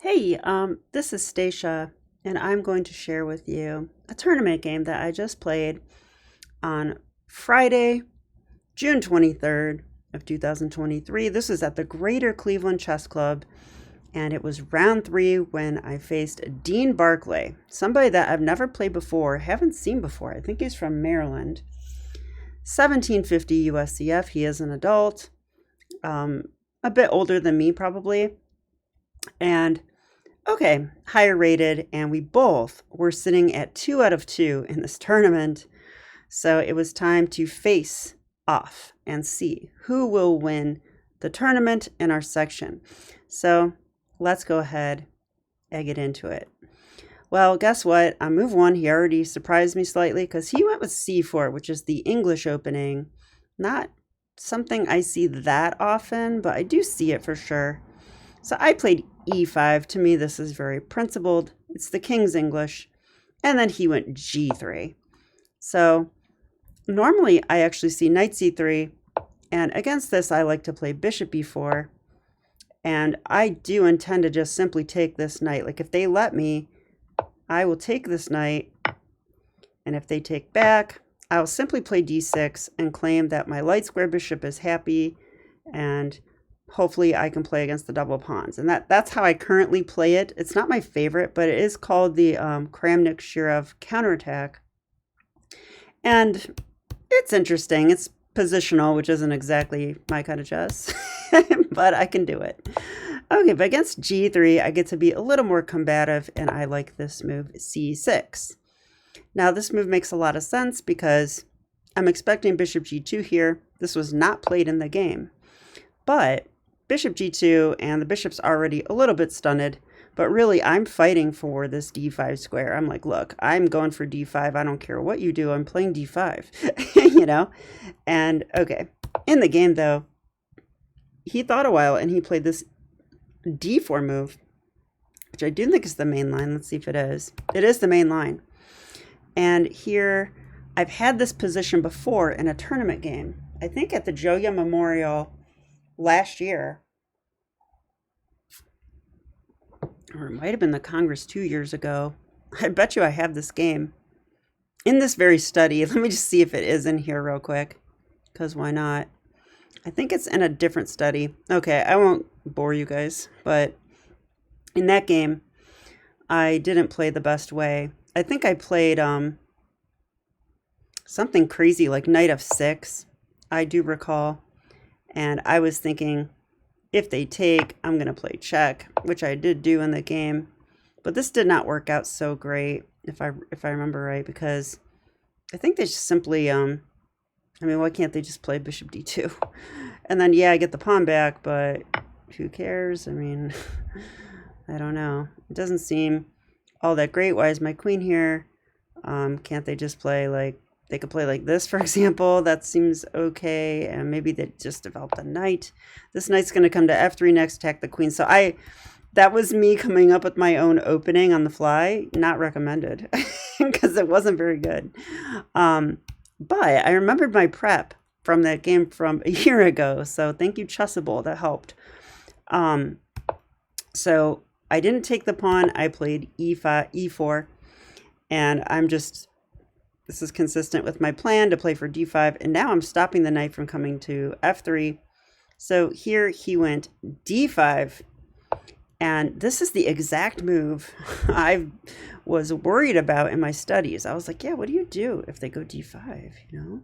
Hey, this is Stacia, and I'm going to share with you a tournament game that I just played on Friday, June 23rd of 2023. This is at the Greater Cleveland Chess Club, and it was round three when I faced Dean Barclay, somebody that I've never played before, haven't seen before. I think he's from Maryland. 1750 USCF. He is an adult, a bit older than me probably, and okay, higher rated, and we both were sitting at 2 out of 2 in this tournament. So it was time to face off and see who will win the tournament in our section. So let's go ahead and get into it. Well, guess what? On move one, he already surprised me slightly because he went with c4, which is the English opening. Not something I see that often, but I do see it for sure. So I played e5. To me, this is very principled. It's the King's English. And then he went g3. So normally I actually see knight c3. And against this, I like to play bishop b4. And I do intend to just simply take this knight. Like if they let me, I will take this knight. And if they take back, I'll simply play d6 and claim that my light square bishop is happy, and hopefully I can play against the double pawns. And that's how I currently play it. It's not my favorite, but it is called the Kramnik-Shirov counterattack. And it's interesting. It's positional, which isn't exactly my kind of chess, but I can do it. Okay, but against g3, I get to be a little more combative, and I like this move, c6. Now, this move makes a lot of sense because I'm expecting bishop g2 here. This was not played in the game, but bishop g2, and the bishop's already a little bit stunted, but really I'm fighting for this d5 square. I'm like, look, I'm going for d5. I don't care what you do. I'm playing d5, you know? And okay, in the game though, he thought a while and he played this d4 move, which I do think is the main line. Let's see if it is. It is the main line. And here, I've had this position before in a tournament game. I think at the Joya Memorial last year, or it might have been the Congress 2 years ago. I bet you I have this game in this very study. Let me just see if it is in here real quick, because why not? I think it's in a different study. Okay, I won't bore you guys, but in that game, I didn't play the best way. I think I played something crazy like knight f6, I do recall. And I was thinking, if they take, I'm going to play check, which I did do in the game. But this did not work out so great, if I remember right, because I think they just simply, I mean, why can't they just play bishop d2? And then, yeah, I get the pawn back, but who cares? I mean, I don't know. It doesn't seem all that great. Why is my queen here? Can't they just play like, they could play like this, for example? That seems okay. And maybe they just developed a knight. This knight's going to come to f3 next, attack the queen. So that was me coming up with my own opening on the fly. Not recommended because it wasn't very good. But I remembered my prep from that game from a year ago. So thank you, Chessable. That helped. So I didn't take the pawn. I played e5, e4. And this is consistent with my plan to play for d5. And now I'm stopping the knight from coming to f3. So here he went d5. And this is the exact move I was worried about in my studies. I was like, yeah, what do you do if they go d5, you know?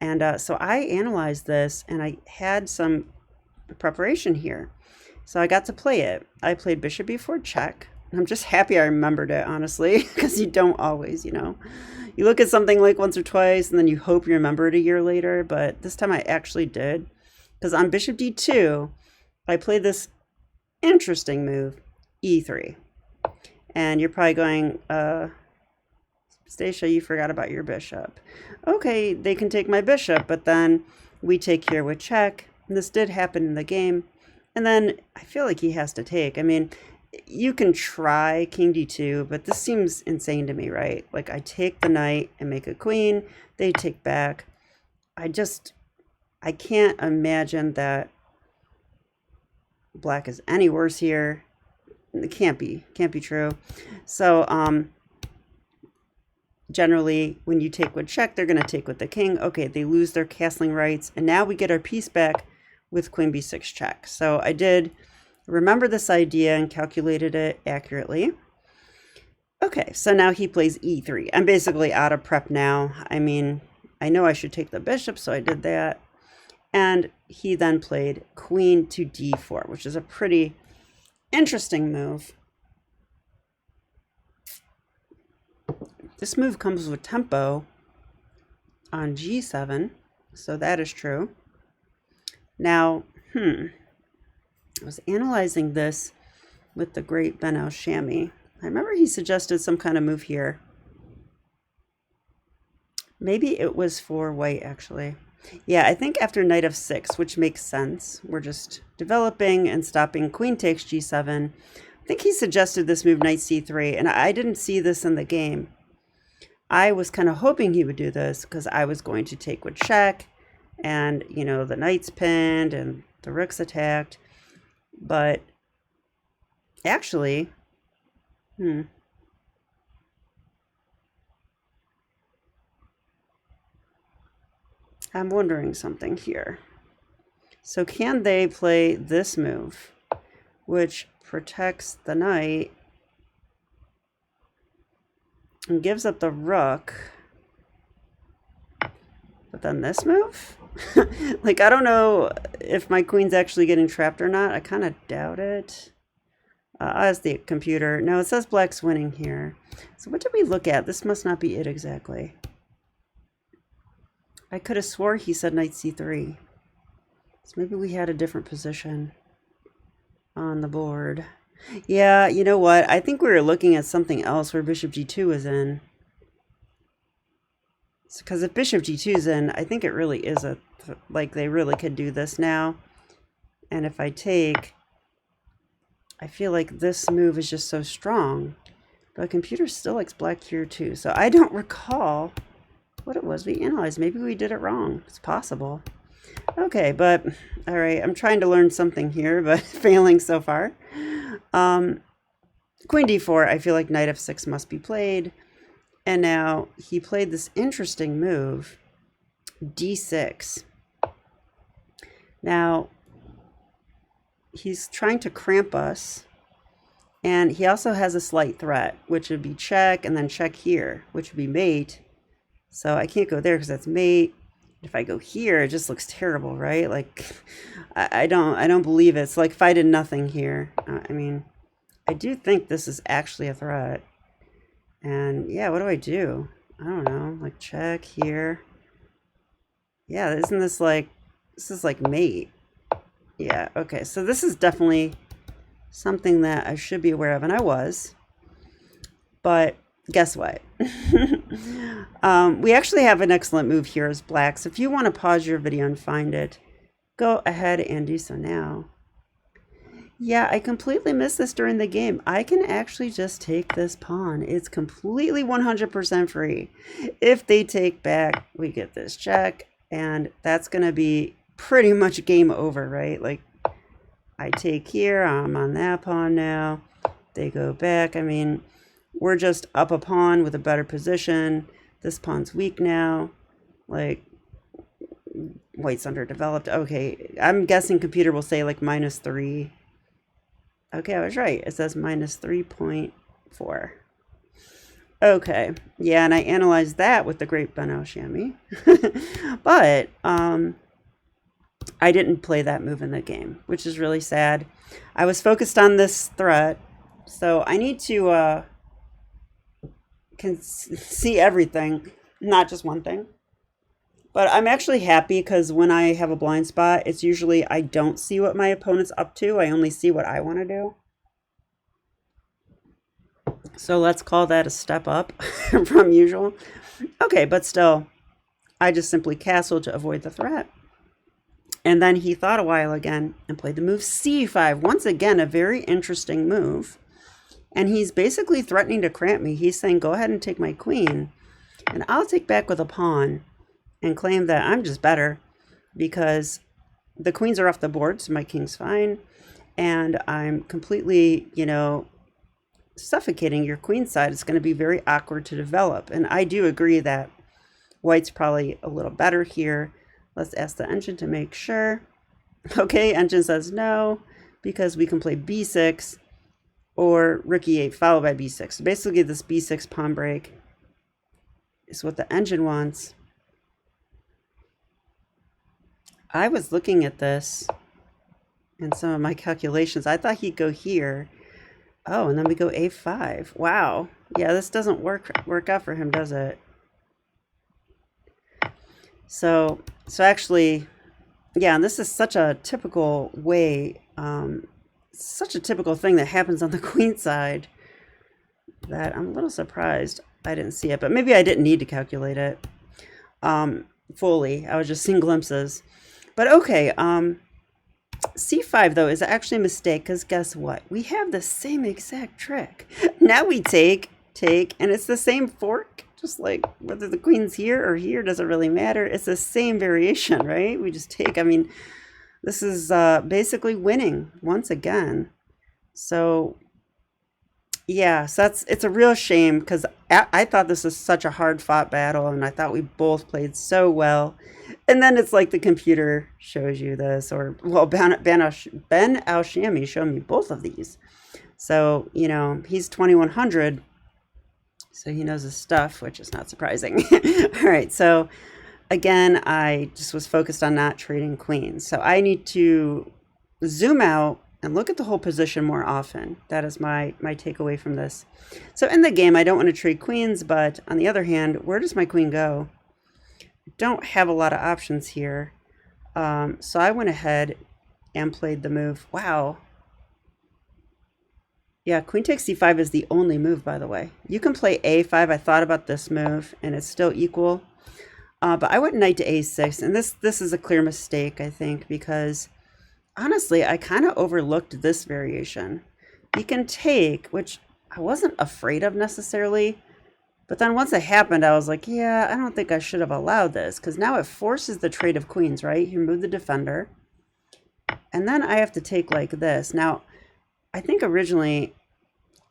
And so I analyzed this, and I had some preparation here. So I got to play it. I played bishop b4 check. I'm just happy I remembered it, honestly, because you don't always, you know. You look at something like once or twice, and then you hope you remember it a year later. But this time I actually did, because on bishop d2, I played this interesting move, e3. And you're probably going, Stacia, you forgot about your bishop. Okay, they can take my bishop, but then we take here with check. And this did happen in the game. And then I feel like he has to take. I mean, you can try king d2, but this seems insane to me, right? Like, I take the knight and make a queen. They take back. I can't imagine that black is any worse here. it can't be true. So generally, when you take with check, they're going to take with the king. Okay, they lose their castling rights, and now we get our piece back with queen b6 check. So I did remember this idea and calculated it accurately. Okay, so now he plays e3. I'm basically out of prep now. I mean, I know I should take the bishop, so I did that. And he then played queen to d4, which is a pretty interesting move. This move comes with tempo on g7, so that is true. Now, I was analyzing this with the great Ben Al-Shami. I remember he suggested some kind of move here. Maybe it was for white, actually. Yeah, I think after knight f6, which makes sense. We're just developing and stopping. Queen takes g7. I think he suggested this move, knight c3, and I didn't see this in the game. I was kind of hoping he would do this because I was going to take with check, and, you know, the knight's pinned and the rook's attacked. But actually, I'm wondering something here. So can they play this move, which protects the knight and gives up the rook, but then this move? Like, I don't know if my queen's actually getting trapped or not. I kind of doubt it. As the computer. No, it says black's winning here. So what did we look at? This must not be it exactly. I could have swore he said knight c3. So maybe we had a different position on the board. Yeah, you know what? I think we were looking at something else where bishop g2 is in. Because if bishop g2 is in, I think it really is like they really could do this now. And if I take, I feel like this move is just so strong. But the computer still likes black here too. So I don't recall what it was we analyzed. Maybe we did it wrong. It's possible. Okay, but all right, I'm trying to learn something here, but failing so far. Queen d4, I feel like knight f6 must be played. And now he played this interesting move, d6. Now, he's trying to cramp us, and he also has a slight threat, which would be check, and then check here, which would be mate. So I can't go there because that's mate. If I go here, it just looks terrible, right? Like, I don't believe it. It's like if I did nothing here. I mean, I do think this is actually a threat. And yeah, what do I do? I don't know, like check here. Yeah, isn't this like, this is like mate. Yeah, okay, so this is definitely something that I should be aware of, and I was. But guess what? We actually have an excellent move here as black. So if you want to pause your video and find it, go ahead and do so now. Yeah, I completely missed this during the game. I can actually just take this pawn. It's completely 100% free. If they take back, we get this check, and that's going to be pretty much game over, right? Like, I take here, I'm on that pawn now. They go back. I mean, we're just up a pawn with a better position. This pawn's weak now. Like, white's underdeveloped. Okay, I'm guessing computer will say like -3. Okay, I was right. It says -3.4. Okay, yeah, and I analyzed that with the great Ben Al-Shami. But I didn't play that move in the game, which is really sad. I was focused on this threat, so I need to can see everything, not just one thing. But I'm actually happy because when I have a blind spot, it's usually I don't see what my opponent's up to. I only see what I want to do. So let's call that a step up from usual. Okay, but still, I just simply castled to avoid the threat. And then he thought a while again and played the move c5. Once again, a very interesting move. And he's basically threatening to cramp me. He's saying, go ahead and take my queen, and I'll take back with a pawn and claim that I'm just better because the queens are off the board, so my king's fine. And I'm completely, you know, suffocating your queen side. It's going to be very awkward to develop. And I do agree that white's probably a little better here. Let's ask the engine to make sure. Okay, engine says no, because we can play b6 or rook e8 followed by b6. So basically this b6 pawn break is what the engine wants. I was looking at this in some of my calculations. I thought he'd go here. Oh, and then we go a5. Wow. Yeah, this doesn't work out for him, does it? So actually, yeah, and this is such a typical way, such a typical thing that happens on the queen side that I'm a little surprised I didn't see it. But maybe I didn't need to calculate it fully. I was just seeing glimpses. But okay, c5 though is actually a mistake, because guess what? We have the same exact trick. Now we take, and it's the same fork, just like whether the queen's here or here doesn't really matter. It's the same variation, right? We just take. I mean, this is basically winning once again. So yeah, so it's a real shame, because I thought this was such a hard fought battle, and I thought we both played so well. And then it's like the computer shows you this, or well, Ben Al-Shami showed me both of these. So, you know, he's 2100, so he knows his stuff, which is not surprising. All right, so again, I just was focused on not trading queens. So I need to zoom out and look at the whole position more often. That is my takeaway from this. So in the game, I don't want to trade queens, but on the other hand, where does my queen go? Don't have a lot of options here. So I went ahead and played the move. Wow. Yeah, queen takes c5 is the only move, by the way. You can play a5. I thought about this move, and it's still equal. But I went knight to a6, and this is a clear mistake, I think, because honestly, I kind of overlooked this variation. He can take, which I wasn't afraid of necessarily. But then once it happened, I was like, yeah, I don't think I should have allowed this, because now it forces the trade of queens, right? You move the defender. And then I have to take like this. Now, I think originally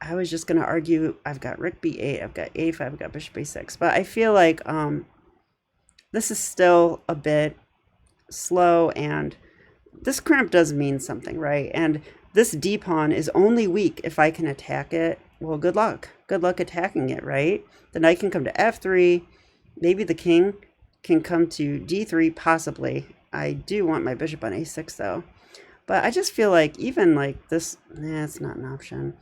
I was just going to argue I've got rook b8, I've got a5, I've got bishop a6. But I feel like this is still a bit slow, and this crimp does mean something, right? And this d pawn is only weak if I can attack it. Well, good luck. Good luck attacking it, right? The knight can come to f3. Maybe the king can come to d3, possibly. I do want my bishop on a6, though. But I just feel like even like this, it's not an option.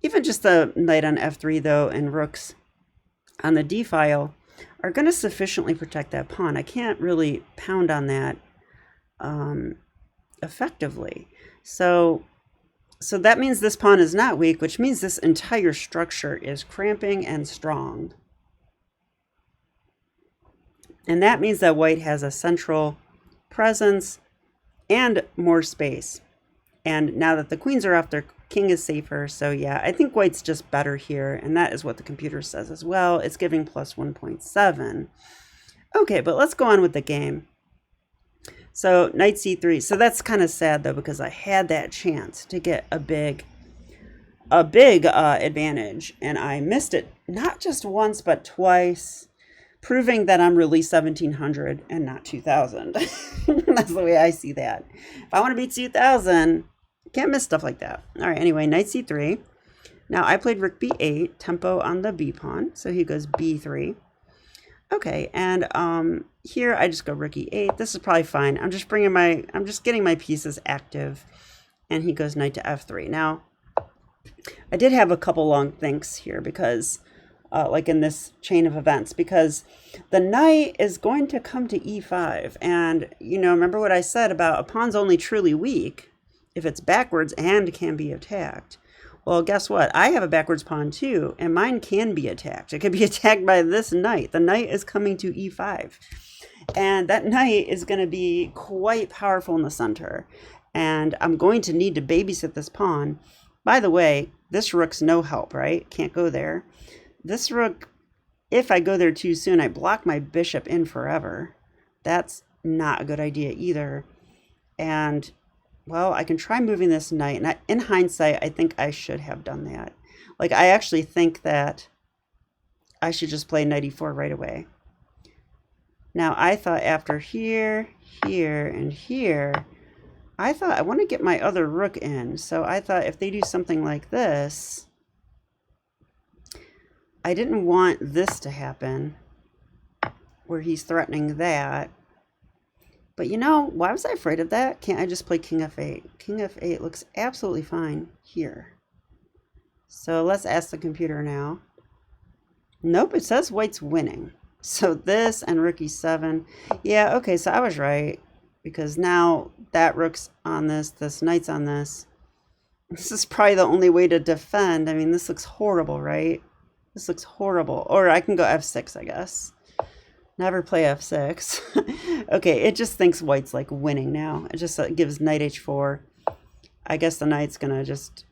Even just the knight on f3, though, and rooks on the d file are going to sufficiently protect that pawn. I can't really pound on that effectively. So that means this pawn is not weak, which means this entire structure is cramping and strong. And that means that white has a central presence and more space. And now that the queens are off, their king is safer. So yeah, I think white's just better here. And that is what the computer says as well. It's giving plus 1.7. Okay, but let's go on with the game. So knight c3. So that's kind of sad though, because I had that chance to get a big advantage, and I missed it not just once but twice, proving that I'm really 1700 and not 2000. That's the way I see that. If I want to beat 2000, can't miss stuff like that. All right. Anyway, knight c3. Now I played rook b8, tempo on the b pawn, so he goes b3. Okay, and here I just go rook e8. This is probably fine. I'm just getting my pieces active, and he goes knight to f3. Now, I did have a couple long thinks here because, like in this chain of events, because the knight is going to come to e5, and you know, remember what I said about a pawn's only truly weak if it's backwards and can be attacked. Well, guess what? I have a backwards pawn too, and mine can be attacked. It can be attacked by this knight. The knight is coming to e5. And that knight is going to be quite powerful in the center. And I'm going to need to babysit this pawn. By the way, this rook's no help, right? Can't go there. This rook, if I go there too soon, I block my bishop in forever. That's not a good idea either. And well, I can try moving this knight, and in hindsight, I think I should have done that. Like, I actually think that I should just play knight e4 right away. Now, I thought after here, here, and here, I thought I want to get my other rook in. So I thought if they do something like this, I didn't want this to happen, where he's threatening that. But you know, why was I afraid of that? Can't I just play king f8? King f8 looks absolutely fine here. So let's ask the computer now. Nope, it says white's winning. So this and rook e7. Yeah, okay, so I was right. Because now that rook's on this knight's on this. This is probably the only way to defend. I mean, this looks horrible, right? This looks horrible. Or I can go f6, I guess. Never play f6. Okay, it just thinks white's like winning now. It just gives knight h4. I guess the knight's gonna just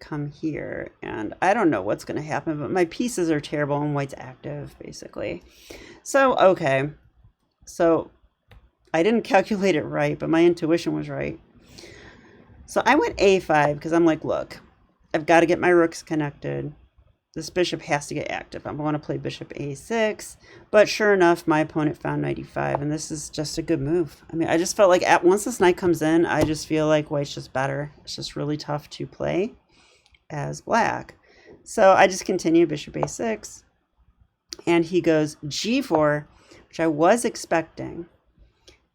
come here, and I don't know what's gonna happen, but my pieces are terrible and white's active, basically. So, okay. So, I didn't calculate it right, but my intuition was right. So I went a5 because I'm like, look, I've got to get my rooks connected. This bishop has to get active. I want to play bishop a6, but sure enough, my opponent found knight e5, and this is just a good move. I mean, I just felt like once this knight comes in, I just feel like white's just better. It's just really tough to play as black. So I just continue bishop a6, and he goes g4, which I was expecting.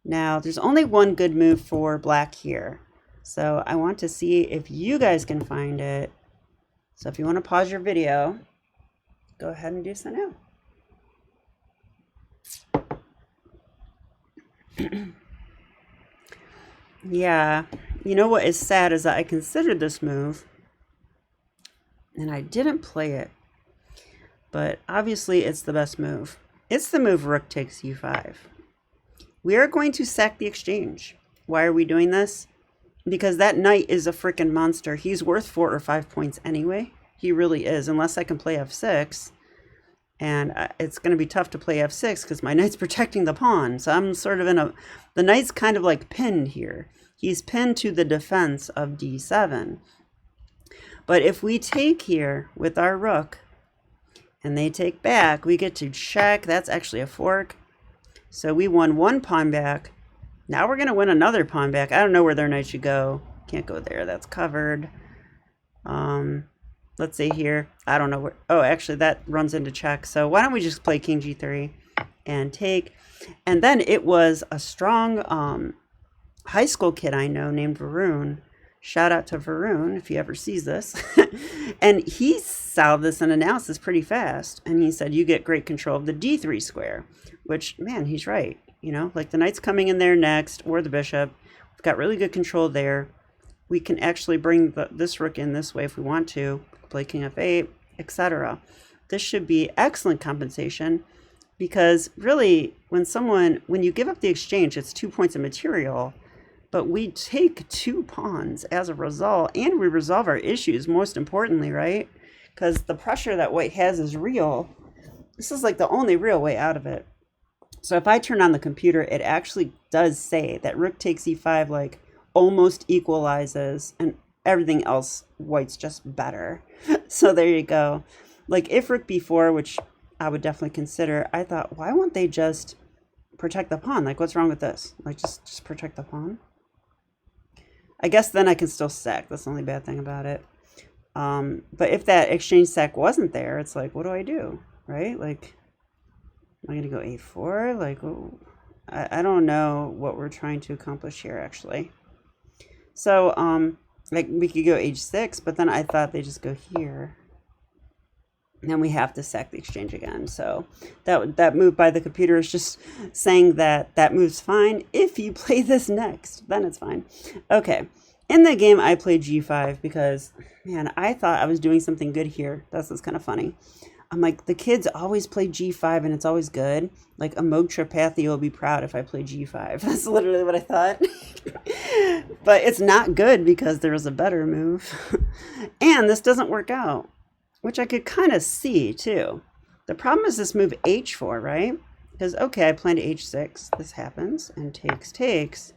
Now, there's only one good move for black here. So I want to see if you guys can find it. So if you want to pause your video, go ahead and do so now. Yeah, you know what is sad is that I considered this move and I didn't play it. But obviously it's the best move. It's the move rook takes e5. We are going to sack the exchange. Why are we doing this? Because that knight is a freaking monster. He's worth 4 or 5 points anyway. He really is, unless I can play f6. And it's going to be tough to play f6 because my knight's protecting the pawn. So I'm sort of in a... The knight's kind of like pinned here. He's pinned to the defense of d7. But if we take here with our rook, and they take back, we get to check. That's actually a fork. So we won 1 pawn back. Now we're going to win another pawn back. I don't know where their knight should go. Can't go there. That's covered. Let's see here. I don't know where. Oh, actually, that runs into check. So why don't we just play king g3 and take. And then it was a strong high school kid I know named Varun. Shout out to Varun if he ever sees this. And he solved this in analysis pretty fast. And he said, you get great control of the d3 square. Which, man, he's right. You know, like the knight's coming in there next, or the bishop. We've got really good control there. We can actually bring this rook in this way if we want to. Play king f8, etc. This should be excellent compensation because really, when you give up the exchange, it's 2 points of material. But we take 2 pawns as a result, and we resolve our issues, most importantly, right? Because the pressure that white has is real. This is like the only real way out of it. So if I turn on the computer, it actually does say that rook takes e5 like almost equalizes, and everything else, white's just better. So there you go. Like if rook b4, which I would definitely consider, I thought, why won't they just protect the pawn? Like what's wrong with this? Like just protect the pawn? I guess then I can still sack. That's the only bad thing about it. But if that exchange sack wasn't there, it's like, what do I do? Right? Like, am I going to go a4? Like, oh, I don't know what we're trying to accomplish here, actually. So, like, we could go h6, but then I thought they just go here. And then we have to sack the exchange again. So that move by the computer is just saying that that move's fine. If you play this next, then it's fine. Okay. In the game, I played g5 because, man, I thought I was doing something good here. That's what's kind of funny. I'm like, the kids always play g5 and it's always good. Like, a Moog Tripathi will be proud if I play g5. That's literally what I thought. But it's not good because there was a better move. And this doesn't work out, which I could kind of see too. The problem is this move h4, right? Because, okay, I planned h6. This happens and takes.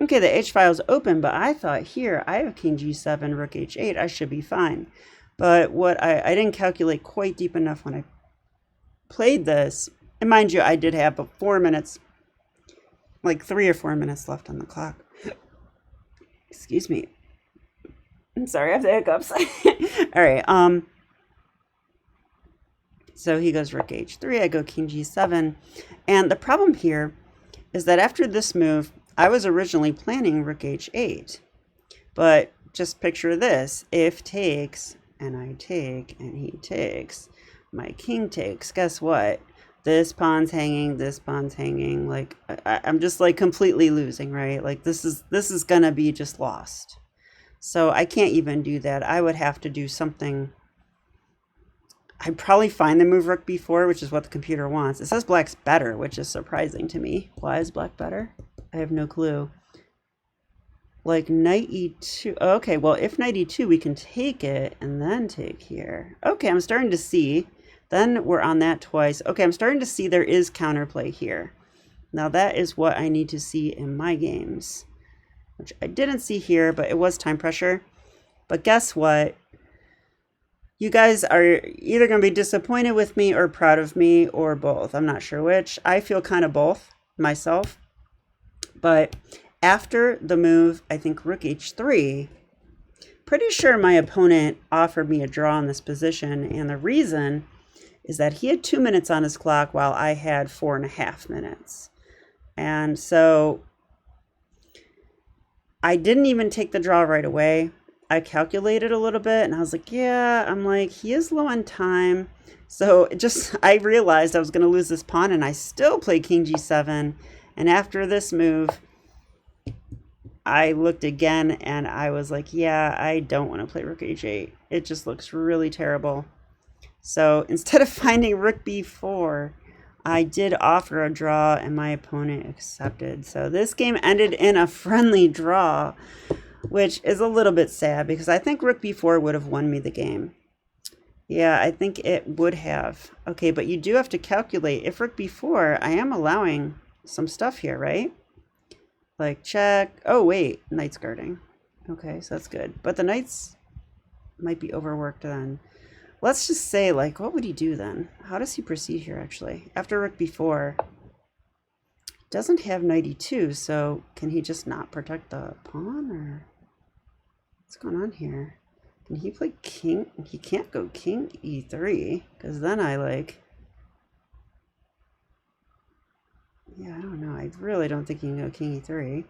Okay, the H file is open, but I thought here, I have king g7, rook h8, I should be fine. But what I didn't calculate quite deep enough when I played this, and mind you, I did have 4 minutes, like 3 or 4 minutes left on the clock. Excuse me. I'm sorry, I have the hiccups. All right, so he goes rook h3, I go king g7. And the problem here is that after this move, I was originally planning rook h8. But just picture this. If takes, and I take, and he takes, my king takes. Guess what? This pawn's hanging, this pawn's hanging. Like, I'm just like completely losing, right? Like this is gonna be just lost. So I can't even do that. I would have to do something. I'd probably find the move rook b4, which is what the computer wants. It says black's better, which is surprising to me. Why is black better? I have no clue. Like knight e2. Okay, well, if knight e2, we can take it and then take here. Okay, I'm starting to see. Then we're on that twice. Okay, I'm starting to see there is counterplay here. Now that is what I need to see in my games, which I didn't see here, but it was time pressure. But guess what? You guys are either going to be disappointed with me or proud of me or both. I'm not sure which. I feel kind of both myself. But after the move, I think rook h3, pretty sure my opponent offered me a draw in this position. And the reason is that he had 2 minutes on his clock while I had 4.5 minutes. And so I didn't even take the draw right away. I calculated a little bit and I was like, yeah, I'm like, he is low on time. So I realized I was going to lose this pawn and I still played king g7. And after this move, I looked again and I was like, yeah, I don't want to play rook h8. It just looks really terrible. So instead of finding rook b4, I did offer a draw and my opponent accepted. So this game ended in a friendly draw, which is a little bit sad because I think rook b4 would have won me the game. Yeah, I think it would have. Okay, but you do have to calculate. If rook b4, I am allowing some stuff here, right? Like check. Oh, wait, knight's guarding. Okay, so that's good. But the knights might be overworked then. Let's just say, like, what would he do then? How does he proceed here, actually? After rook b4, doesn't have knight e2, so can he just not protect the pawn, or what's going on here? Can he play king? He can't go king e3, because then I yeah, I don't know. I really don't think he can go king e3.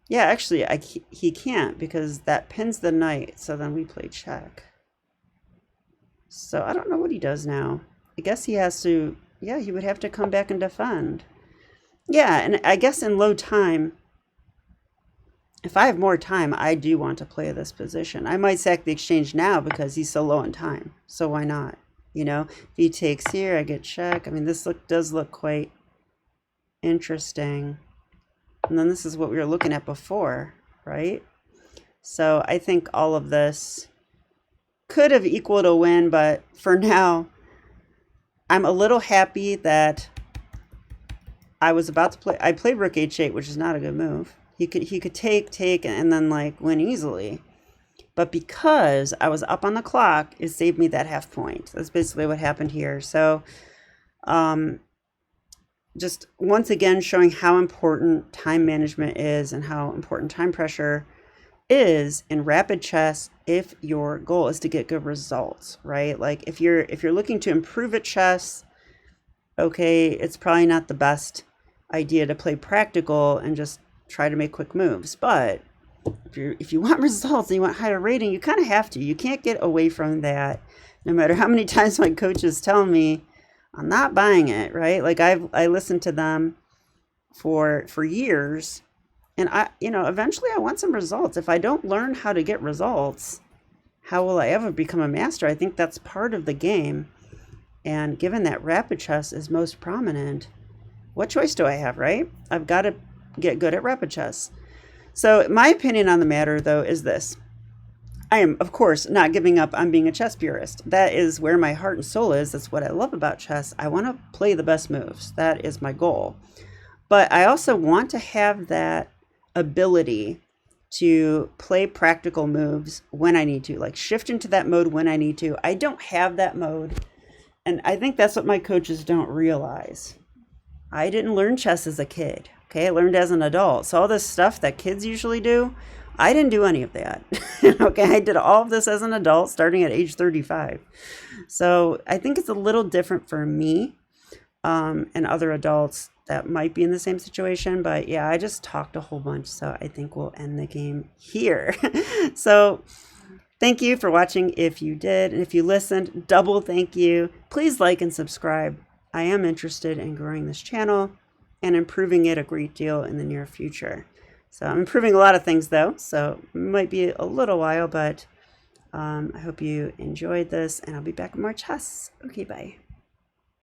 Yeah, actually, he can't, because that pins the knight, so then we play check. So I don't know what he does now. I guess he has to, yeah, he would have to come back and defend. Yeah, and I guess in low time, if I have more time, I do want to play this position. I might sack the exchange now because he's so low on time. So why not? You know, if he takes here, I get check. I mean, this does look quite interesting. And then this is what we were looking at before, right? So I think all of this could have equaled a win, but for now, I'm a little happy that I was about to play. I played rook h8, which is not a good move. He could take, and then like win easily. But because I was up on the clock, it saved me that half point. That's basically what happened here. So just once again showing how important time management is and how important time pressure is in rapid chess if your goal is to get good results, right? Like if you're looking to improve at chess, okay, it's probably not the best idea to play practical and just try to make quick moves. But if you want results and you want higher rating, you kind of have to. You can't get away from that. No matter how many times my coaches tell me, I'm not buying it, right? Like I listened to them for years. And eventually I want some results. If I don't learn how to get results, how will I ever become a master? I think that's part of the game. And given that rapid chess is most prominent, what choice do I have, right? I've got to get good at rapid chess. So my opinion on the matter, though, is this. I am, of course, not giving up on being a chess purist. That is where my heart and soul is. That's what I love about chess. I want to play the best moves. That is my goal. But I also want to have that ability to play practical moves when I need to, like shift into that mode when I need to. I don't have that mode. And I think that's what my coaches don't realize. I didn't learn chess as a kid. Okay, I learned as an adult. So all this stuff that kids usually do, I didn't do any of that. Okay, I did all of this as an adult starting at age 35. So I think it's a little different for me and other adults that might be in the same situation. But yeah, I just talked a whole bunch. So I think we'll end the game here. So thank you for watching if you did. And if you listened, double thank you. Please like and subscribe. I am interested in growing this channel and improving it a great deal in the near future. So I'm improving a lot of things though, so it might be a little while, but I hope you enjoyed this, and I'll be back with more chess. Okay, bye.